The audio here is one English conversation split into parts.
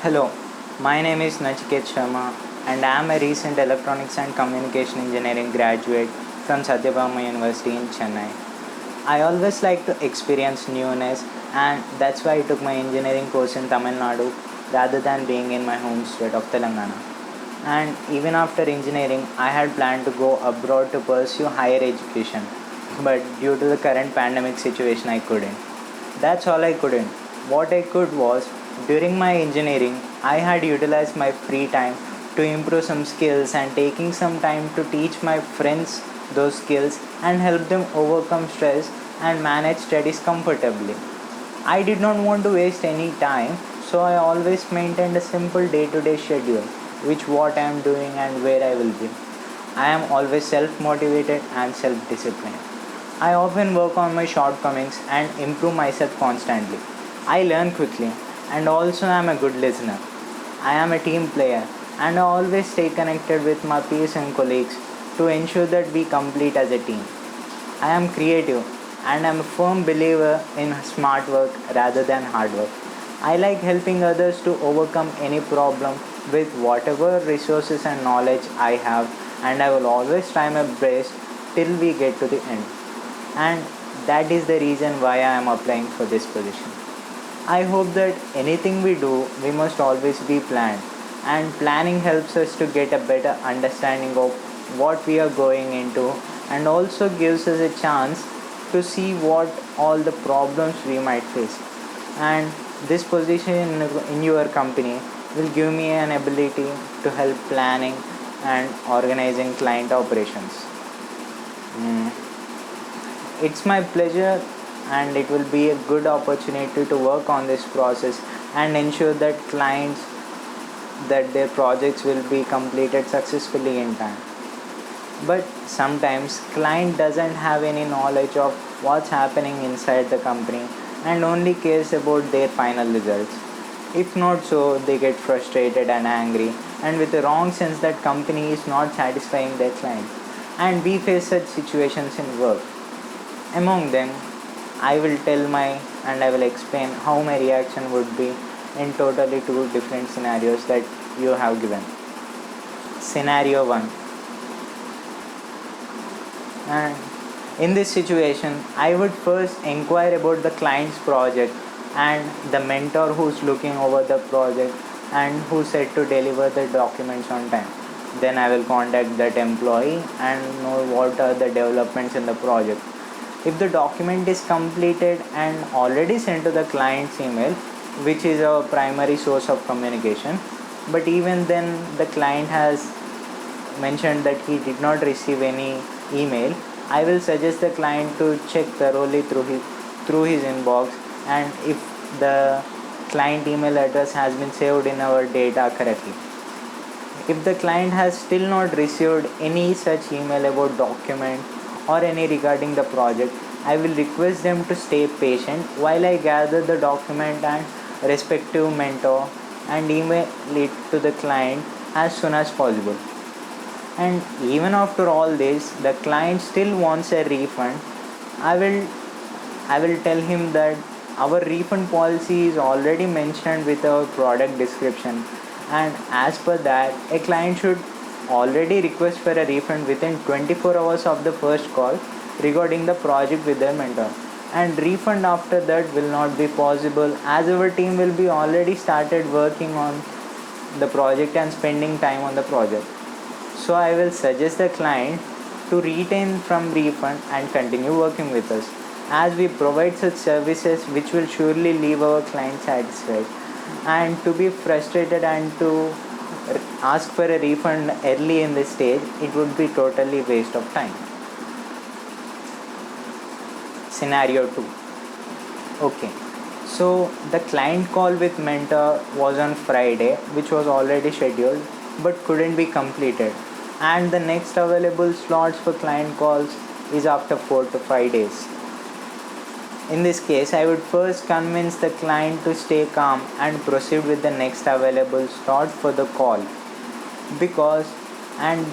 Hello, my name is Nachiket Sharma and I am a recent Electronics and Communication Engineering graduate from Satyabama University in Chennai. I always like to experience newness and that's why I took my engineering course in Tamil Nadu rather than being in my home state of Telangana. And even after engineering, I had planned to go abroad to pursue higher education, but due to the current pandemic situation, I couldn't. That's all I couldn't. What I could was, during my engineering, I had utilized my free time to improve some skills and taking some time to teach my friends those skills and help them overcome stress and manage studies comfortably. I did not want to waste any time, so I always maintained a simple day-to-day schedule, which what I am doing and where I will be. I am always self-motivated and self-disciplined. I often work on my shortcomings and improve myself constantly. I learn quickly and also am a good listener. I am a team player and I always stay connected with my peers and colleagues to ensure that we complete as a team. I am creative and am a firm believer in smart work rather than hard work. I like helping others to overcome any problem with whatever resources and knowledge I have, and I will always try my best till we get to the end. And that is the reason why I am applying for this position. I hope that anything we do, we must always be planned, and planning helps us to get a better understanding of what we are going into and also gives us a chance to see what all the problems we might face. And this position in your company will give me an ability to help planning and organizing client operations. Mm. It's my pleasure and it will be a good opportunity to work on this process and ensure that clients that their projects will be completed successfully in time. But sometimes client doesn't have any knowledge of what's happening inside the company and only cares about their final results. If not so, they get frustrated and angry and with the wrong sense that company is not satisfying their client. And we face such situations in work. Among them, I will tell my and I will explain how my reaction would be in totally two different scenarios that you have given. Scenario 1. And in this situation, I would first inquire about the client's project and the mentor who's looking over the project and who said to deliver the documents on time. Then I will contact that employee and know what are the developments in the project. If the document is completed and already sent to the client's email, which is our primary source of communication, but even then the client has mentioned that he did not receive any email, I will suggest the client to check thoroughly through his inbox and if the client email address has been saved in our data correctly. If the client has still not received any such email about document or any regarding the project, I will request them to stay patient while I gather the document and respective mentor and email it to the client as soon as possible. And even after all this, the client still wants a refund. I will I will tell him that our refund policy is already mentioned with our product description, and as per that, a client should already request for a refund within 24 hours of the first call regarding the project with their mentor. And refund after that will not be possible as our team will be already started working on the project and spending time on the project. So I will suggest the client to retain from refund and continue working with us as we provide such services which will surely leave our client satisfied. And to be frustrated and to ask for a refund early in this stage, it would be totally waste of time. Scenario 2. Okay, so the client call with mentor was on Friday, which was already scheduled but couldn't be completed, and the next available slots for client calls is after 4 to 5 days. In this case, I would first convince the client to stay calm and proceed with the next available slot for the call because and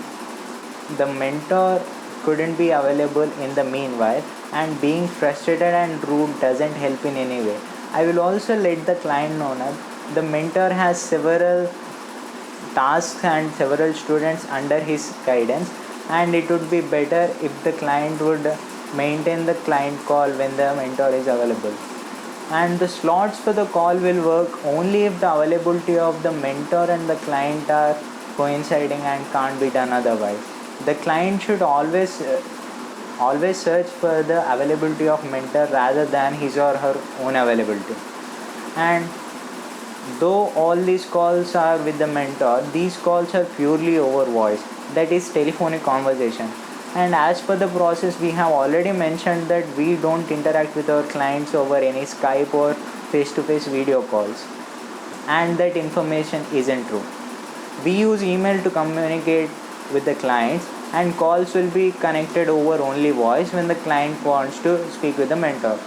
the mentor couldn't be available in the meanwhile, and being frustrated and rude doesn't help in any way. I will also let the client know that the mentor has several tasks and several students under his guidance, and it would be better if the client would maintain the client call when the mentor is available. And the slots for the call will work only if the availability of the mentor and the client are coinciding and can't be done otherwise. The client should always search for the availability of mentor rather than his or her own availability. And though all these calls are with the mentor, these calls are purely over voice, that is telephonic conversation. And as per the process, we have already mentioned that we don't interact with our clients over any Skype or face-to-face video calls, and that information isn't true. We use email to communicate with the clients, and calls will be connected over only voice when the client wants to speak with the mentor.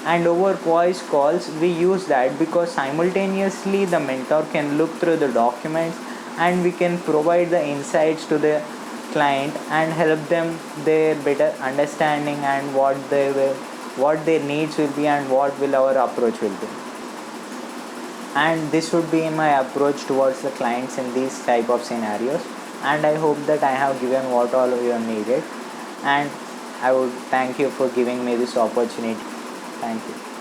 And over voice calls, we use that because simultaneously the mentor can look through the documents, and we can provide the insights to the client and help them their better understanding and what their needs will be and what will our approach will be. And this would be my approach towards the clients in these type of scenarios. And I hope that I have given what all of you needed, and I would thank you for giving me this opportunity. Thank you.